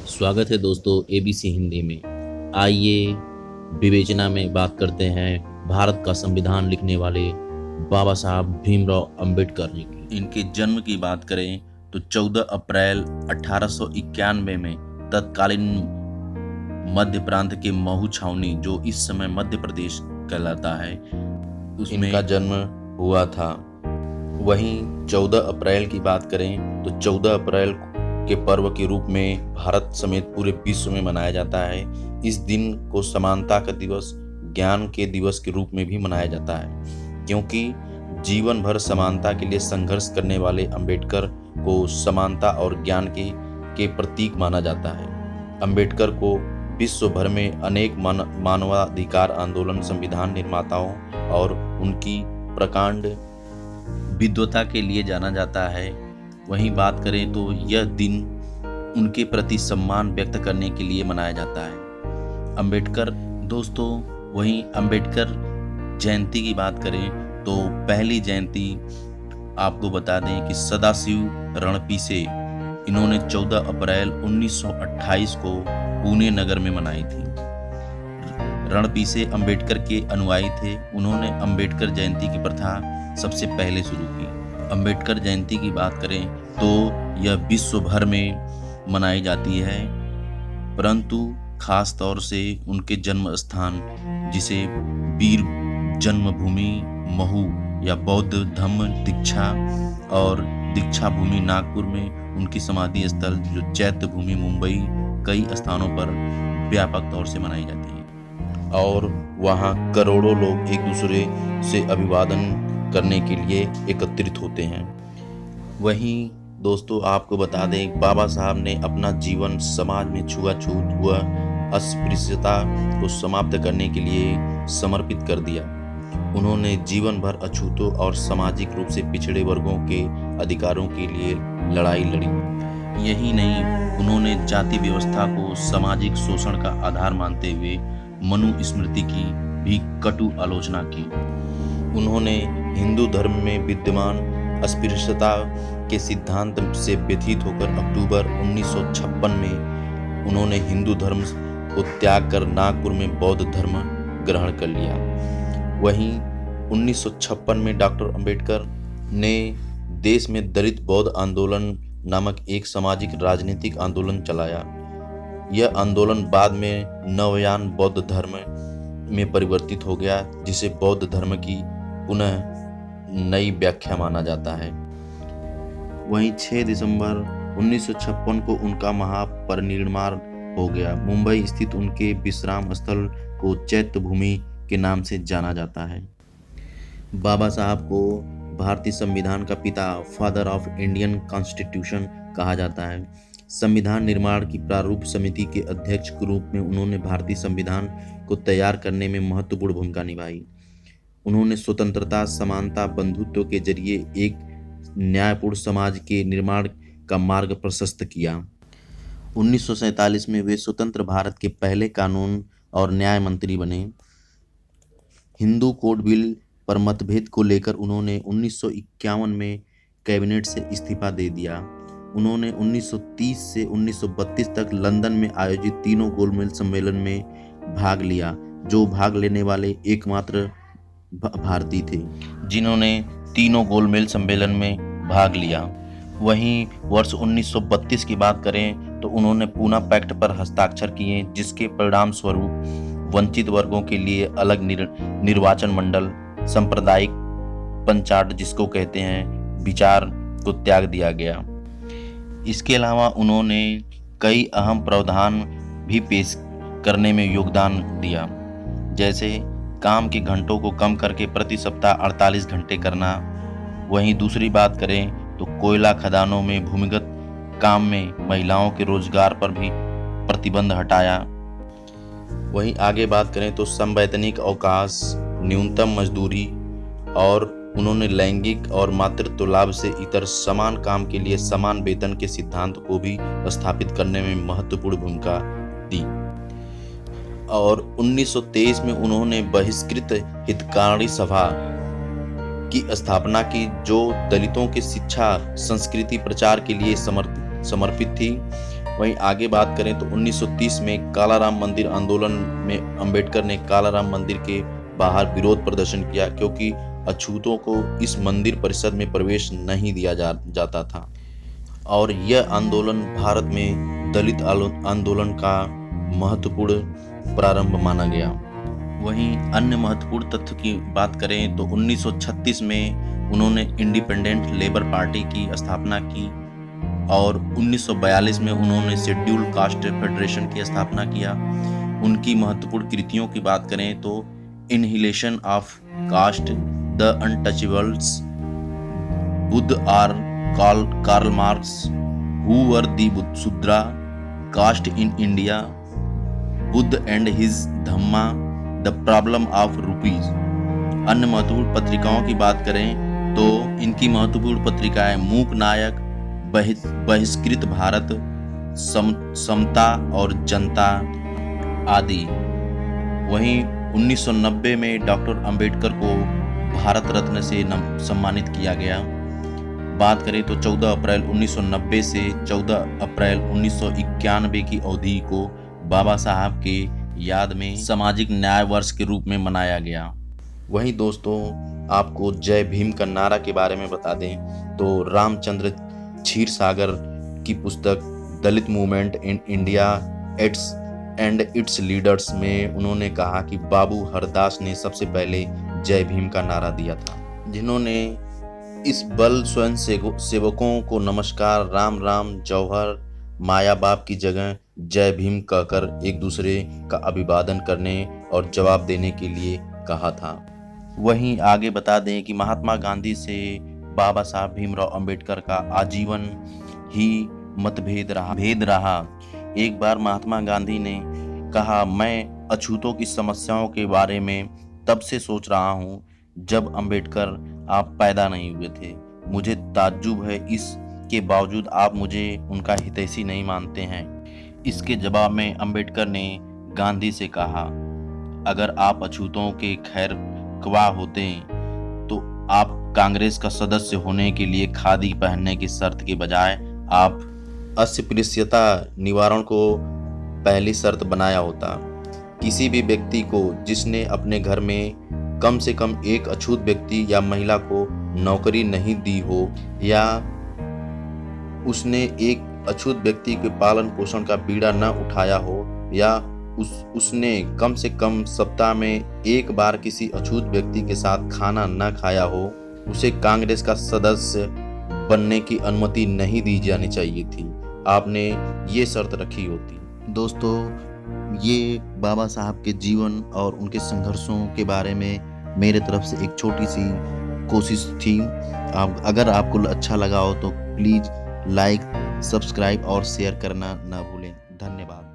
स्वागत है दोस्तों एबीसी हिंदी में। आइए विवेचना में बात करते हैं भारत का संविधान लिखने वाले बाबा साहब भीमराव अंबेडकर जी की। इनके जन्म की बात करें तो 14 अप्रैल 1891 में तत्कालीन मध्य प्रांत के महू छावनी, जो इस समय मध्य प्रदेश कहलाता है, उसमें इनका जन्म हुआ था। वहीं 14 अप्रैल की बात करें तो 14 अप्रैल के पर्व के रूप में भारत समेत पूरे विश्व में मनाया जाता है। इस दिन को समानता का दिवस, ज्ञान के दिवस के रूप में भी मनाया जाता है, क्योंकि जीवन भर समानता के लिए संघर्ष करने वाले अंबेडकर को समानता और ज्ञान के प्रतीक माना जाता है। अंबेडकर को विश्व भर में अनेक मानवाधिकार आंदोलन, संविधान निर्माताओं और उनकी प्रकांड विद्वता के लिए जाना जाता है। वहीं बात करें तो यह दिन उनके प्रति सम्मान व्यक्त करने के लिए मनाया जाता है। अंबेडकर दोस्तों, वहीं अंबेडकर जयंती की बात करें तो पहली जयंती आपको बता दें कि सदाशिव रणपीसे, इन्होंने 14 अप्रैल 1928 को पुणे नगर में मनाई थी। रणपीसे अंबेडकर के अनुयायी थे। उन्होंने अंबेडकर जयंती की प्रथा सबसे पहले शुरू की। अंबेडकर जयंती की बात करें तो यह विश्व भर में मनाई जाती है, परंतु खास तौर से उनके जन्म स्थान, जिसे वीर जन्मभूमि महू या बौद्ध धम्म दीक्षा और दीक्षा भूमि नागपुर में, उनकी समाधि स्थल जो चैत्य भूमि मुंबई, कई स्थानों पर व्यापक तौर से मनाई जाती है और वहाँ करोड़ों लोग एक दूसरे से अभिवादन करने के लिए एकत्रित होते हैं। वहीं दोस्तों आपको बता दें, बाबा साहब ने अपना जीवन समाज में छुआछूत व अस्पृश्यता को समाप्त करने के लिए समर्पित कर दिया। उन्होंने जीवन भर अछूतों और सामाजिक रूप से पिछड़े वर्गों के अधिकारों के लिए लड़ाई लड़ी। यही नहीं, उन्होंने जाति व्यवस्था को सामाजिक शोषण का आधार मानते हुए मनुस्मृति की भी कटु आलोचना की। उन्होंने हिंदू धर्म में विद्यमान अस्पृश्यता के सिद्धांत से व्यथित होकर अक्टूबर 1956 में उन्होंने हिंदू धर्म को त्याग कर नागपुर में बौद्ध धर्म ग्रहण कर लिया। वहीं 1956 में डॉक्टर अंबेडकर ने देश में दलित बौद्ध आंदोलन नामक एक सामाजिक राजनीतिक आंदोलन चलाया। यह आंदोलन बाद में नवयान बौद्ध धर्म में परिवर्तित हो गया, जिसे बौद्ध धर्म की पुनः नई व्याख्या माना जाता है। वहीं 6 दिसंबर 1956 को उनका महापरिनिर्वाण हो गया। मुंबई स्थित उनके विश्राम स्थल को चैत्य भूमि के नाम से जाना जाता है। बाबा साहब को भारतीय संविधान का पिता, फादर ऑफ इंडियन कॉन्स्टिट्यूशन कहा जाता है। संविधान निर्माण की प्रारूप समिति के अध्यक्ष के रूप में उन्होंने भारतीय संविधान को तैयार करने में महत्वपूर्ण भूमिका निभाई। उन्होंने स्वतंत्रता, समानता, बंधुत्व के जरिए एक न्यायपूर्ण समाज के निर्माण का मार्ग प्रशस्त किया। 1947 में वे स्वतंत्र भारत के पहले कानून और न्याय मंत्री बने। हिंदू कोड बिल पर मतभेद को लेकर उन्होंने 1951 में कैबिनेट से इस्तीफा दे दिया। उन्होंने 1930 से 1932 तक लंदन में आयोजित तीनों गोलमेज सम्मेलन में भाग लिया, जो भाग लेने वाले एकमात्र भारतीय थे जिन्होंने तीनों गोलमेज सम्मेलन में भाग लिया। वहीं वर्ष 1932 की बात करें तो उन्होंने पूना पैक्ट पर हस्ताक्षर किए, जिसके परिणाम स्वरूप वंचित वर्गों के लिए अलग निर्वाचन मंडल, सांप्रदायिक पंचायत जिसको कहते हैं, विचार को त्याग दिया गया। इसके अलावा उन्होंने कई अहम प्रावधान भी पेश करने में योगदान दिया, जैसे काम के घंटों को कम करके प्रति सप्ताह 48 घंटे करना। वहीं दूसरी बात करें तो कोयला खदानों में भूमिगत काम में महिलाओं के रोजगार पर भी प्रतिबंध हटाया। वहीं आगे बात करें तो संवैधानिक अवकाश, न्यूनतम मजदूरी और उन्होंने लैंगिक और मातृत्व लाभ से इतर समान काम के लिए समान वेतन के सिद्धांत को भी स्थापित करने में महत्वपूर्ण भूमिका दी। और 1923 में उन्होंने बहिष्कृत हितकारी सभा की स्थापना की, जो दलितों के शिक्षा संस्कृति प्रचार के लिए समर्पित थी। वहीं आगे बात करें तो 1930 में कालाराम मंदिर आंदोलन में अंबेडकर ने कालाराम मंदिर के बाहर विरोध प्रदर्शन किया, क्योंकि अछूतों को इस मंदिर परिसर में प्रवेश नहीं दिया जाता था। और यह आंदोलन भारत में दलित आंदोलन का महत्वपूर्ण प्रारंभ माना गया। वहीं अन्य महत्वपूर्ण तथ्य की बात करें तो 1936 में उन्होंने इंडिपेंडेंट लेबर पार्टी की स्थापना की और 1942 में उन्होंने शेड्यूल कास्ट फेडरेशन की स्थापना किया। उनकी महत्वपूर्ण कृतियों की बात करें तो annihilation of caste, the untouchables, Buddha or Karl Marx, who were the Shudras, caste in India, Buddha and his Dhamma, the problem of rupees. अन्य महत्वपूर्ण पत्रिकाओं की बात करें तो इनकी महत्वपूर्ण पत्रिकाएं मूक नायक, बहिष्कृत भारत, समता और जनता आदि। वहीं 1990 में डॉक्टर अंबेडकर को भारत रत्न से सम्मानित किया गया। बात करें तो 14 अप्रैल 1990 से 14 अप्रैल 1991 की अवधि को बाबा साहब के याद में सामाजिक न्याय वर्ष के रूप में मनाया गया। वहीं दोस्तों आपको जय भीम का नारा के बारे में बता दें तो रामचंद्र क्षीरसागर की पुस्तक Dalit movement in India and its leaders में उन्होंने कहा कि बाबू हरदास ने सबसे पहले जय भीम का नारा दिया था, जिन्होंने इस बल स्वयं सेवकों को नमस्कार, राम राम, जौहर, माया बाप की जगह जय भीम कहकर एक दूसरे का अभिवादन करने और जवाब देने के लिए कहा था। वहीं आगे बता दें कि महात्मा गांधी से बाबा साहब भीमराव अंबेडकर का आजीवन ही मतभेद रहा। एक बार महात्मा गांधी ने कहा, मैं अछूतों की समस्याओं के बारे में तब से सोच रहा हूँ जब अंबेडकर आप पैदा नहीं हुए थे। मुझे ताज्जुब है इसके बावजूद आप मुझे उनका हितैषी नहीं मानते हैं। इसके जवाब में अंबेडकर ने गांधी से कहा, अगर आप अछूतों के खैर ख्वाह होते तो आप कांग्रेस का सदस्य होने के लिए खादी पहनने की शर्त के बजाय आप अस्पृश्यता निवारण को पहली शर्त बनाया होता। किसी भी व्यक्ति को जिसने अपने घर में कम से कम एक अछूत व्यक्ति या महिला को नौकरी नहीं दी हो, या उसने एक अछूत व्यक्ति के पालन पोषण का बीड़ा न उठाया हो, या उसने कम से कम सप्ताह में एक बार किसी अछूत व्यक्ति के साथ खाना न खाया हो, उसे कांग्रेस का सदस्य बनने की अनुमति नहीं दी जानी चाहिए थी। आपने ये शर्त रखी होती। दोस्तों ये बाबा साहब के जीवन और उनके संघर्षों के बारे में मेरे तरफ से एक छोटी सी कोशिश थी। अगर आपको अच्छा लगा हो तो प्लीज़ लाइक, सब्सक्राइब और शेयर करना ना भूलें। धन्यवाद।